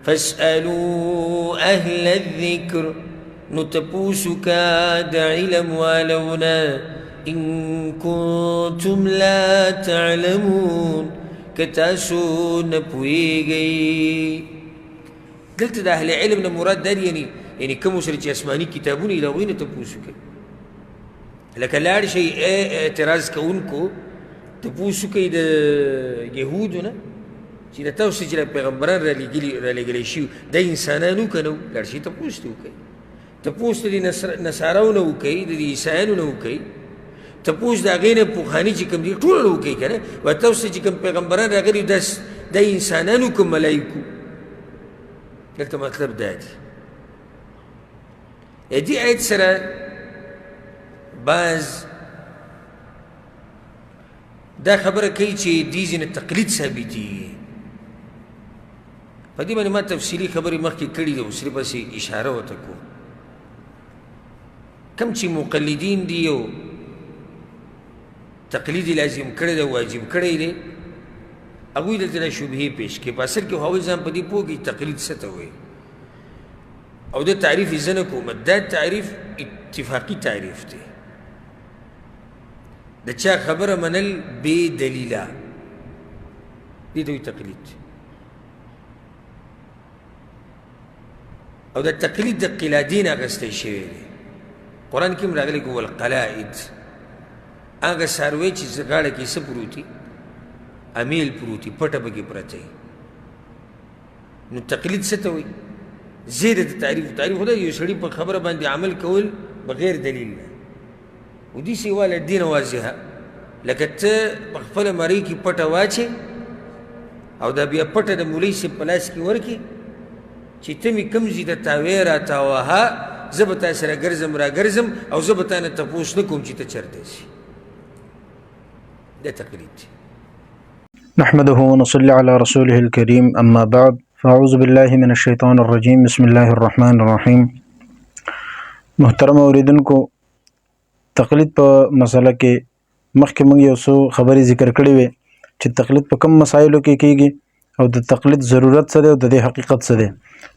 فاسألوا أهل الذكر نتپوسو کا د علم والونا ان کنتم لا تعلمون کتاسو نپویگئی. دلتا دا اهل علم مراد دار یعنی کم سره چې اسمانی کتابونه الهوی نه تپوسو کوي. لکه لاړ شي اعتراض کوونکو تپوسو کوي د یهودو نه چې د تاسو چې پیغمبران رالیږلی شي د انسانانو که نه و، لاړ شي تپوس ته وکوي. تپوس د نصاراو نه وکوي، د عیسایانو نه وکوي، تپوس د هغې نه پخواني چې کوم دي ټول نه وکوي که نه. و تاسو چې کوم پیغمبران راغلي د انسانانو که ملایکو. دلته مطلب دا دی. دې آیت سره بعض دا خبره کوي چې دې ځینې تقلید ثابتېږي. په دې باندې ما تفصیلي خبرې مخکې کړي دي، اوس پسې اشاره ورته کوم. کوم چې مقلدین دي او تقلید یې لازم کړی دی، واجب کړی دی، هغوی دلته دا شبهې پیش کړي. په اصل کې هغوی ځان په دې پوهېږي تقلید څه ته وایي، او د تعریف یې زه نه کوم. دا تعریف اتفاقي تعریف دی. د چا خبره منل بې دلیله دې ته وایي تقلید. او د تقلید د قلادین اخیستی شوی دی. قرآن کې هم راغلی که والقلائد، هغه څاروی چې غاړه کې څه پروتي، امیل پروتي، پټه پکې پرته وي. نو تقلید څه ته وایي؟ زیاده د تعریف خو دا یو سړي په خبره باندې عمل کول بغیر دلیل نه. و دې سوال الدین واضحه، لکه ته په خپله مرۍ کې پټه واچې او دا بیا پټه د مولوي صاحب په لاس کې ورکړي چې ته مې کوم ځای ته تاوی راتاوهه، زه به تا سره ګرځم راګرځم او زه به تا نه تپوس نه کوم چې ته چېرته ځې. دا تقلید دی. نحمده ونصلي على رسوله الكريم أما بعد فأعوذ بالله من الشيطان الرجيم بسم الله الرحمن الرحيم. محترم اوریدونکو، تقلید په مسله کې مخکې موږ یو څو خبرې ذکر کړې وې چې تقلید په کوم مسایلو کې کېږي او د تقلید ضرورت څه دی او د دې حقیقت څه دی.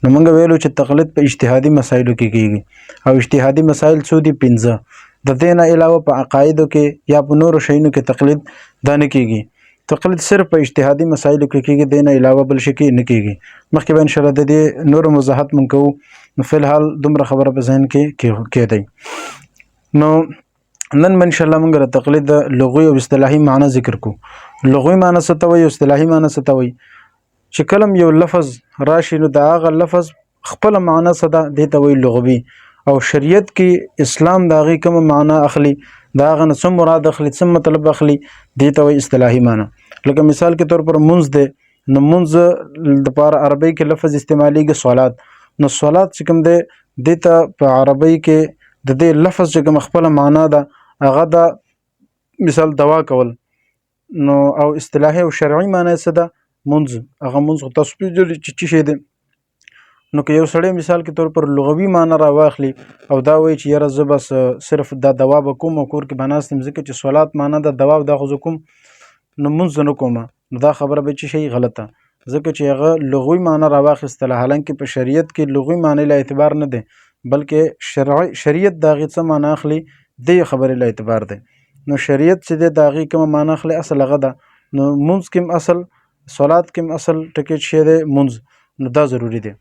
نو موږ ویلو چې تقلید په اجتهادي مسایلو کې کېږي او اجتهادي مسایل څو دي؟ 5. د دې نه علاوه په عقایدو کې یا په نورو شیانو کې تقلید دا نه کېږي. تقلید صرف په اجتهادي مسایلو کې کېږي، دې نه علاوه بل شي کې نه کېږي. مخکې به انشاءالله د دې نورو وضاحت موږ کوو. نو فی الحال دومره خبره په ذهن کې کېدی. نو نن به انشاءالله موږ د تقلید د لغوي او اصطلاحي معنی ذکر کوو. لغوي معنی څه ته وایي او اصطلاحي معنی څه ته وایي؟ چې کله یو لفظ راشي نو د هغه لفظ خپله معنی څه ده، دې ته وایي لغوي. او شریعت کې اسلام د هغې کومه معنی اخلي، د هغه نه څه مراد اخلي، څه مطلب اخلي، دې ته وایي اصطلاحي معنی. لکه مثال کې طور پر مونځ دی، نو مونځ دپاره عربۍ کې لفظ استعمالیږي صلات. نو صلات چې کوم دی دې ته په عربۍ کې د دې لفظ چې کوم خپله معنی ده هغه ده مثال دوا کول. نو او اصطلاحي او شرعي معنی څه ده؟ مونځ. هغه مونځ خو تاسو پوهېږئ چې څه شی دی. نو که یو سړی مثال کې طور پر لغوي معنی راواخلي او دا وایي چې یاره زه بس صرف دا دوا به کوم او کور کې به ناست یم، ځکه چې صلات معنی ده دوا دا خو زه کوم، نو مونځ نه کوم، نو دا خبره به څه شي غلطه، ځکه چې هغه لغوي معنی راواخیستله. حالانکه په شریعت کې لغوي معنی له اعتبار نه دی، بلکې شریعت د هغې څه معنی اخلي دې خبرې له اعتبار دی. نو شریعت چې دی د هغې کومه معنی اخلي اصل هغه ده. نو مونځ کې هم اصل، صلات کې هم اصل ټکی څه دی؟ مونځ. نو دا ضروري دی.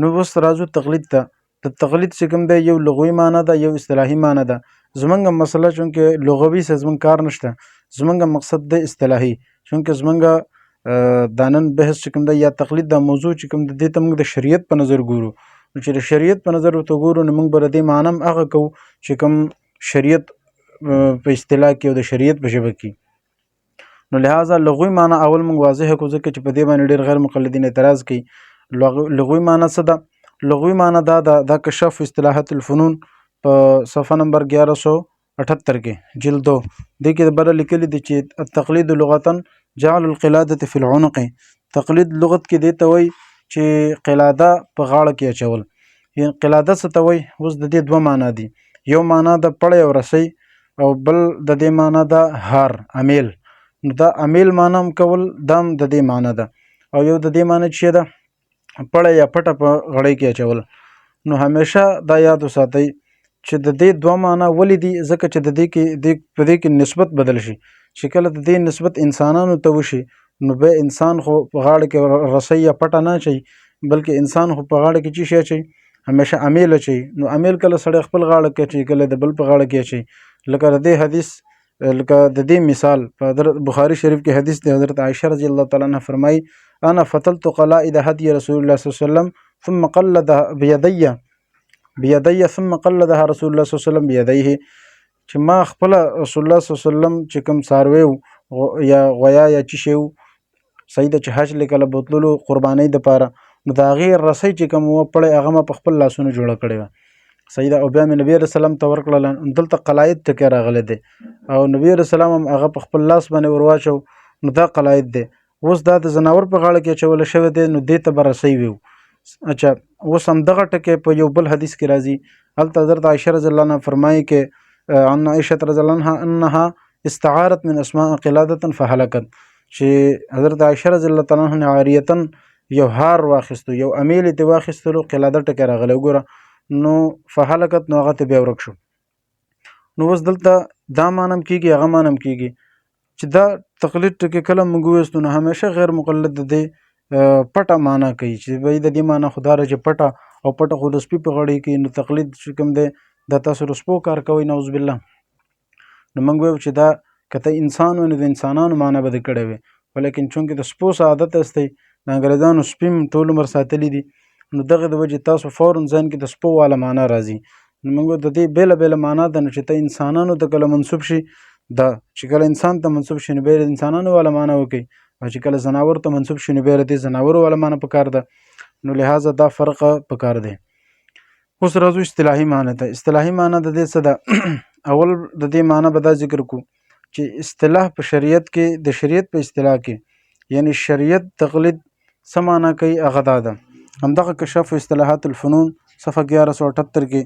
نو اوس راځو تقلید ته. د تقلید چې کوم دی یو لغوي معنی ده یو اصطلاحي معنی ده. زمونږ مسله چونکې لغوي سره زمونږ کار نشته، زمونږ مقصد دی اصطلاحي. چونکې زمونږ دا نن بحث چې کوم دی یا تقلید دا موضوع چې کوم دی دې ته موږ د شریعت په نظر ګورو. نو چې د شریعت په نظر ورته ګورو نو موږ به د دې معنی هم هغه کوو چې کوم شریعت په اصطلاح کې او د شریعت په ژبه کې. نو لہذا لغوي معنی اول موږ واضح کړو، ځکه چې په دې باندې ډېر غیر مقلدین اعتراض کوي. لغوي معنی څه ده؟ لغوي معنی دا کشف اصطلاحات الفنون په صفحه نمبر 1178 کې جلد 2 دې کې بره لیکلي دي چې التقلید لغتا جعل القلاده فی العنق. تقلید لغت کې دې ته وایي چې قلاده په غاړه کې اچول. یعنې قلاده څه ته وایي؟ اوس د دې 2 معنی دي. یو معنی د پړی او رسۍ او بل د دې معنی د هار امیل. نو دا امیل معنی هم کول دا هم د دې معنی ده. او یو د دې معنی چې ده پړه یا پټه په غړۍ کې اچول. نو همیشه دا یاد وساتئ چې د دې دوه معنا ولې دي، ځکه چې په دې کې نسبت بدل شي. چې کله د دې نسبت انسانانو ته وشي نو به انسان خو په غاړه کې رسۍ یا پټه نه اچوي، بلکې انسان خو په غاړه کې څه شي اچوي؟ همیشه امیل اچوي. نو امیل کله سړی خپل غاړه کې اچوي، کله د بل په غاړه کې اچوي. لکه د دې مثال په حضرت بخاری شریف کې حدیث دی، حضرت عائشہ رضی الله تعالی عنها فرمایي انا فتلت قلائد هدي رسول الله صلی الله علیه وسلم ثم قلد بيدي ثم قلدها رسول الله صلی الله علیه وسلم بيديه. چې ما خپل رسول الله صلی الله علیه وسلم چې کوم څاروی یا غویا یا چې شی صحیح ده چې حج لیکله بوتللو قربانۍ دپاره، نو د هغې رسۍ چې کوم وه پړی هغه ما په خپل لاسونو جوړه کړې وه. صحیح ده. او بیا مې نبي علیه السلام ته ورکړله. دلته قلاید ټکی راغلی دی او نبي علیه السلام هم هغه په خپل لاس باندې ورواچو، نو دا قلاید دی. اوس دا د ځناور په غاړه کې اچولی شوی دی، نو دې ته به رسۍ وي. اچھا اوس همدغه ټکی په یو بل حدیث کې راځي. هلته حضرت عائشہ رضی الله عنها فرمایي کې عن عائشة رضی الله عنها انها استعارت من اسماء قلادة فهلكت، چې حضرت عائشہ رضی الله تعالی عنها عاریتن یو هار واخیستو، یو امیل ته واخیستلو، قلاده ټکی راغلی وګوره، نو فهلكت نو هغه ته بیا ورک شو. نو اوس دلته دا مانم کیږي هغه مانم کیږي چې دا تقلید ټکی کله موږ وویستو نو همیشه غیر مقلد د دې پټه معنا کوي، چې وایي د دې معنا خو دا ده چې پټه او پټه خو د سپي په غړۍ کې، نو تقلید چې کوم دی دا تاسو د سپو کار کوئ نعوذ بالله. نو موږ وایو چې دا که ته انسان وې نو د انسانانو معنا به دې کړی وې، ولیکن چونکې د سپو څه عادت هستی، د انګریزانو سپي م ټول عمر ساتلي دي، نو دغې د وجې تاسو فوراً ذهن کې د سپو والا معنا راځي. نو موږ د دې بېله بېله معنا ده، نو چې ته انسانانو ته کله منسوب شي، دا چې کله انسان ته منسوب شي نو بیا د انسانانو والا معنا وکړي، او چې کله ځناور ته منسوب شي نو بیا د دې ځناورو والا معنا پکار ده. نو لہذا دا فرق پکار دی. اوس راځو اصطلاحي معنی ته. اصطلاحي معنی د دې څه ده؟ اول د دې معنی به دا ذکر کو چې اصطلاح په شریعت کې، د شریعت په اصطلاح کې، یعنی شریعت تقلید څه معنی کوي هغه دا ده. همدغه کشف اصطلاحات الفنون صفحه 1178 کې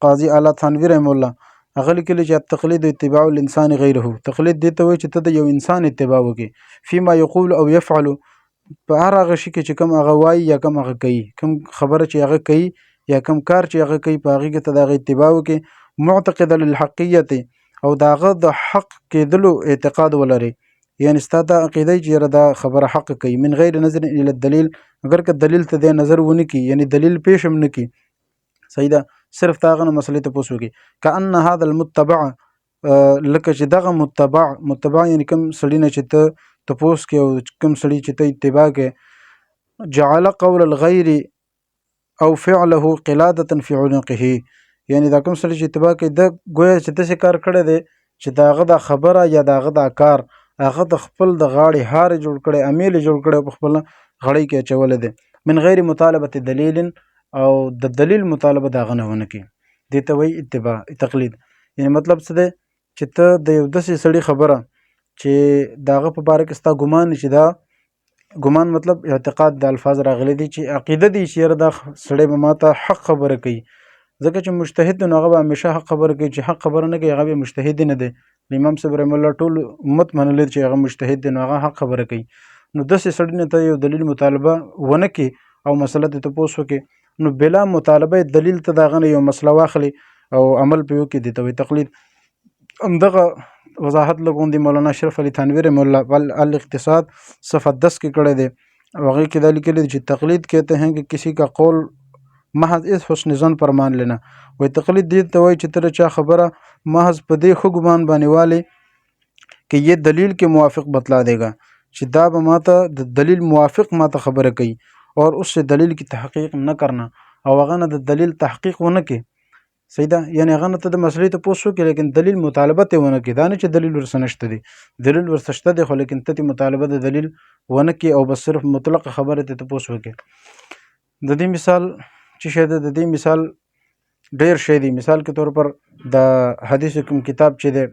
قاضي اعلی تھانوي رحم الله هغه لیکلي چې التقلید اتباع الانسان غیره. تقلید دې ته وایي چې ته د یو انسان اتباع وکړي فيما یقول او یفعل، په هر هغه شي کې چې کوم هغه وایي یا کوم هغه کوي، کوم خبره چې هغه کوي یا کوم کار چې هغه کوي، په هغې کې ته د هغه اتباع وکړي. معتقد للحقیت، او د هغه د حق کېدلو اعتقاد ولري، یعنی ستا دا عقیده چې یاره دا خبره حق کوي، من غیر نظر الی الدلیل، اگر که دلیل ته دی نظر ونه کړي، یعنی دلیل پیش هم نه کړي. صحیح ده. صرف د هغه نه مسلې ته پوس وکړي. کأن هذا المتبع، لکه چې دغه متبع یعنی کوم سړي نه چې ته تپوس کې او کوم سړي چې ته اتباع کې، جعل قول الغیر او فعله قلادة فی عنقه، یعنی دا کوم سړي چې اتباع کوي د گویا چې داسې کار کړی دی چې د هغه دا خبره یا د هغه دا کار هغه د خپل د غاړې هار جوړ کړی، امیل جوړ کړی، په خپل غړۍ کې اچولی دی. من غیر مطالبه دلیل، او د دلیل مطالبه د هغه نه ونه کړي. دې ته وایي اتباع تقلید. یعنی مطلب څه دی چې ته د یو داسې سړي خبره چې د هغه په باره کې ستا ګمان چې دا ګمان مطلب اعتقاد د الفاظ راغلی دي چې عقیده دي چې یاره دا سړی به ما ته حق خبره کوي، ځکه چې مجتهد دی نو هغه به همیشه حق خبره کوي، چې حق خبره نه کوي هغه به مجتهد نه دی. امام صاحب رحم الله ټول امت منلی چې هغه مجتهد دی نو هغه حق خبره کوي. نو داسې سړي نه ته یو دلیل مطالبه ونه کړي او مسله ته تپوس وکړي، نو بلا مطالبه دلیل ته د هغه نه یو مسله واخلي او عمل پرې وکړي، دې ته وایي تقلید. همدغه وضاحت لګوندې مولانا اشرف علي تھانوي رحم الله الاقتصاد صفحه 10 کې کړی دی، او هغې کې دا لیکلی دی چې تقلید کہتے ہیں کہ کسی کا قول محض اس حسن ظن پر مان لینا. وایي تقلید دې ته وایي چې ته چا خبره محض په دې ښه ګمان باندې والې کہ یہ دلیل کے موافق بتلا دے گا، چې دا به ماته د دلیل موافق ماته خبره کوي، اور اس سے دلیل کی تحقیق نه کرنا، او هغه نه د دلیل تحقیق ونه کړي. صحیح ده. یعنی هغه نه ته د مسلې ته پوس وکړي لیکن دلیل مطالبه ته ونه کړي. دا نه چې دلیل ورسره نشته دی، دلیل ورسره شته دی، خو لیکن ته مطالبه د دلیل ونه کړي او بس صرف مطلق خبره ته پوس وکړي. د دې مثال چې شه د دې مثال ډیر شی دی. مثال کے طور پر د حدیث کوم کتاب چې دی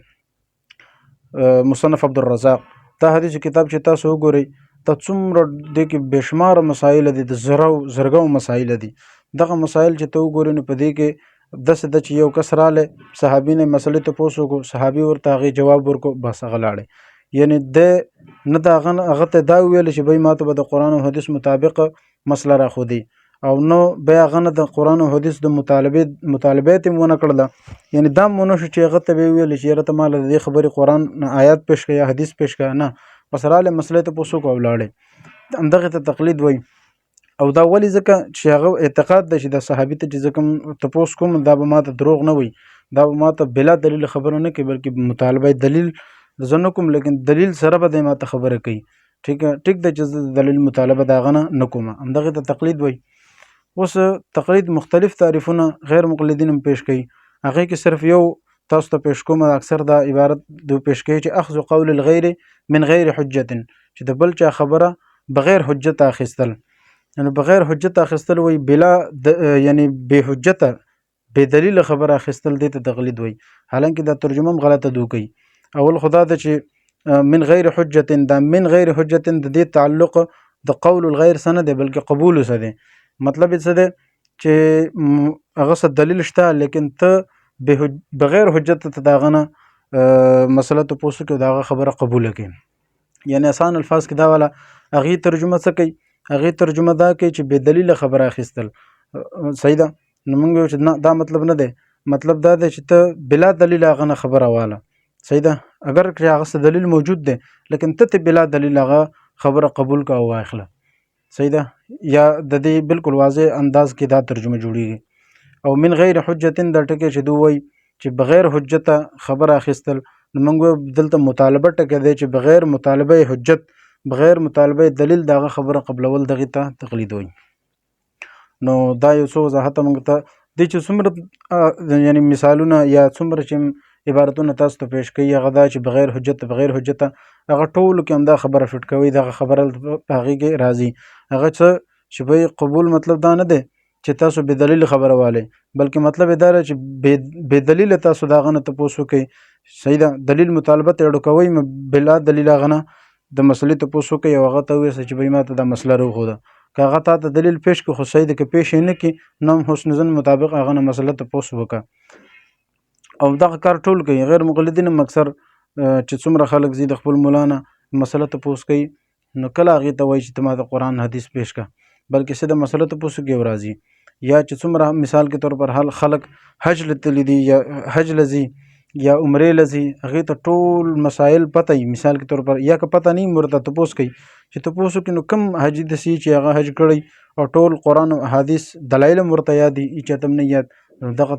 مصنف عبدالرزاق، دا حدیث کتاب چې تاسو وګورئ ته څومره دې کې بېشماره مسایل دي، د زرګو مسایل دي. دغه مسایل چې ته وګورئ نو په دې کې داسې ده چې یو کس رالی صحابي نه مسلې ته پوس وکړو، صحابي ورته هغې جواب ورکړو، بس هغه لاړی. یعنی د نه د هغه ته دا ویل چې بای ماته به د قرآن او حدیث مطابق مسله راښودي او نو بیا هغه نه د قرآن او حدیث د مطالبات یې ونه کړله، یعنی دا ونه شو چې هغه ته به یې ویل چې یاره ته ماله د دې خبرې قرآن آیات پیش کړه یا حدیث پیش کړه، نه بس راغلی مسلې ته پوه شو او ولاړې. همدغې ته تقلید وایي. او دا ولې ځکه چې هغه اعتقاد ده چې د صحابي ته چې زه کوم تپوس کوم دا به ماته دروغ نه وي، دا به ماته بلا دلیل خبره نه کوي بلکې مطالبه دلیل زه نه کوم لیکن دلیل سره به دی ماته خبره کوي. ټیک ده چې زه دلیل مطالبه د هغه نه کوم. همدغې ته تقلید وایي. اوس تقلید مختلف تعریفونه غیر مقلدین هم پیش کوي، هغې کې صرف یو تاسو ته پیش کوم. اکثر دا عبارت دو پیش کوي چې اخذ قول الغیر من غیر حجت، چې د بل چا خبره بغیر حجت اخیستل، یعنی بغیر حجت اخیستل وای بلا یعنی بے حجت بے دلیل خبره اخیستل دې ته تقلید وای. حالانکه دا ترجمه هم غلطه دو کوي. اول خدا ته چې من غیر حجت، دا من غیر حجت د دې تعلق د قول الغیر سره دی بلکې قبول سره دی. مطلب یې څه دی چې هغه څه دلیل شته لیکن ته بغیر حجت ته داغه نه مسله ته پوښتنه کوي داغه خبره قبول کړي. یعنی آسان الفاظ کې دا والا هغه ترجمه څه کوي، هغه ترجمه دا کوي چې بې دلیل خبره اخیستل صحیح ده. نو موږ چې نه دا مطلب نه دی، مطلب دا دی چې ته بلا دلیل هغه نه خبره واله صحیح ده. اگر که هغه څه دلیل موجود دی لیکن ته بلا دلیل هغه خبره قبول کا او واخله صحیح ده. یا د دې بالکل واضح انداز کې دا ترجمه جوړیږي. او من غیر حجت دا ټکی چې دوی وایي چې بغیر حجت خبره اخیستل، نو موږ دلته مطالبه ټکی دی چې بغیر مطالبه حجت بغیر مطالبه دلیل دغه خبره قبلول دغه ته تقلید وایي. نو دا یو څه وضاحت موږ ته د چې څومره یعنی مثالونه یا څومره چې عبارتونه تاسو ته پیش کوي هغه دا چې بغیر حجت هغه ټولو کې هم دا خبره فټ کوي، دغه خبره په هغې کې راځي. هغه څه چې به قبول مطلب دا نه دی چې تاسو بې دلیل خبره والی، بلکې مطلب یې دا دی چې بې دلیل تاسو د هغه نه تپوس وکړئ صحیح ده. دلیل مطالبه ته اړو کوئ بلا دلیل هغه نه د مسلې تپوس وکړئ او هغه ته ووایئ چې بهی ماته دا مسله راوښوده. که هغه تا ته دلیل پیش کړي خو صحیح ده، که پیش یې نه کړي نو هم حسن ظن مطابق هغه نه مسله تپوس وکړه. او دغه کار ټول کوي غیر مقلدین هم اکثر چې څومره خلک ځي د خپل مولا نه مسله تپوس کوي نو کله هغې ته وایي چې ته ماته قرآن حدیث پیش کړه، بلکې څه د مسله تپوس کوي او راځي. یا چې څومره مثال کې طور پر حال خلک حج لتلی دي یا حج لځي یا عمرې لځي هغې ته ټول مسایل پته وي، مثال کې طور پر یا که پته نه وي ورته تپوس کوي چې تپوس وکړي نو کوم حاجي داسې چې هغه حج کړی او ټول قرآن او حدیث دلایل هم ورته یاد دي هېچا ته هم نه یاد، نو دغه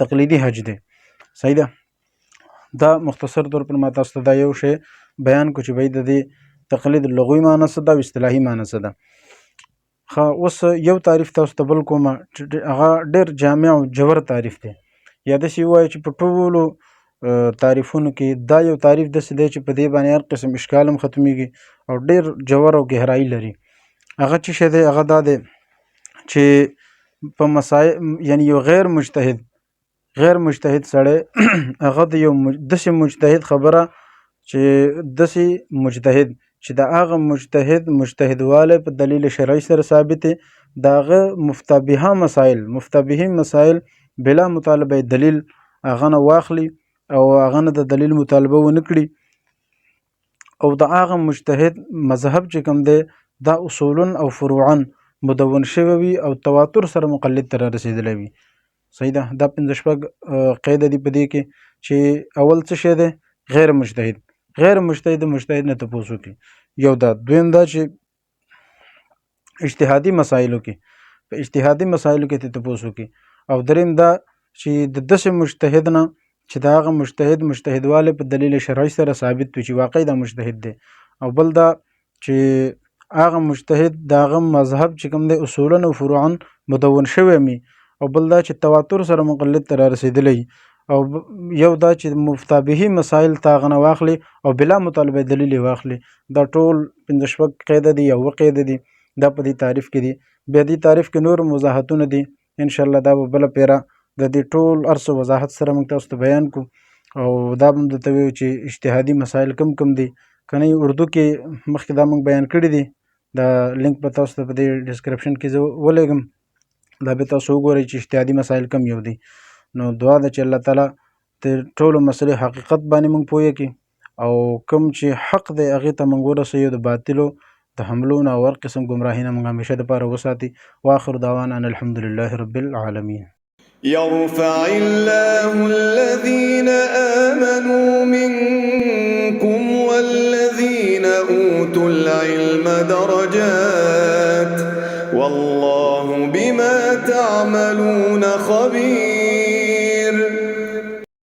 تقلیدي حج دی صحیح ده. دا مختصر طور پر ما تاسو ته دا یو شی بیان کو چې بهی د دې تقلید لغوي معنی څه ده او اصطلاحي معنی څه ده. اوس یو تعریف تاسو ته بل کومه هغه ډېر جامع او جوور تعریف دی. یا داسې ووایي چې په ټولو تعریفونو کې دا یو تعریف داسې دی چې په دې باندې هر قسم اشکال هم ختمیږي او ډېر جوور او گهرایي لري. هغه څه شی دی هغه دا دی چې په مسایل یعنی یو غیر مجتهد سړی هغه د یو داسې مجتهد خبره چې داسې مجتهد چې د هغه مجتهدوالی په دلیل شرعي سره ثابت دی، د هغه مفتبهه مسایل بلا مطالبه دلیل هغه نه واخلي او هغه نه د دلیل مطالبه ونه کړي او د هغه مجتهد مذهب چې کوم دی دا اصولا او فروعا مدون شوی وي او تواتر سره مقلد ته رسیدلی وي صحیح ده. دا 5 قاعده دي په دې کې چې اول څه شی دی غیر مجتهد مجتهد نه تپوس وکړي. یو دا، دویم دا چې اجتهادي مسایلو کې ته تپوس وکړي، او دریم دا چې د داسې مجتهد نه چې د هغه مجتهدوالی په دلیل شرعي سره ثابت وي چې واقعي دا مجتهد دی، او بل دا چې هغه مجتهد د هغه مذهب چې کوم دی اصولا او فروعا مدون شوی وي، او بل دا چې تواتر سره مقلد ته رارسېدلی، او یو دا چې مفتبهي مسایل ته هغه نه واخلي او بلا مطالبه دلیل یې واخلي. دا ټول 5 قاعده دي یا 9 قاعده دي دا په دې تعریف کې دي. بیا دې تعریف کې نور وضاحتونه دي انشاءالله دا به بله پیره د دې ټول ارڅ وضاحت سره موږ تاسو ته بیان کو، او دا به هم درته ویو چې اجتهادي مسایل کم دي که نه اردو کې مخکې دا موږ بیان کړي دي. دا لینک به تاسو ته په دې ډسکرپشن کې زه ولېږم، دا به تاسو وګورئ چې اجتهادي مسایل کم یو دي. نو دعا ده چې الله تعالی د ټولو مسلې حقیقت باندې موږ پوه کړي او کوم چې حق دی هغې ته موږ ورسوو د باطلو د حملو نه او هر قسم ګمراهي نه موږ همیشه دپاره وساتي. واخر دعوانا ان الحمد لله رب العالمين. يرفع الله الذين آمنوا منكم والذين أوتوا العلم درجات والله بما تعملون خبير.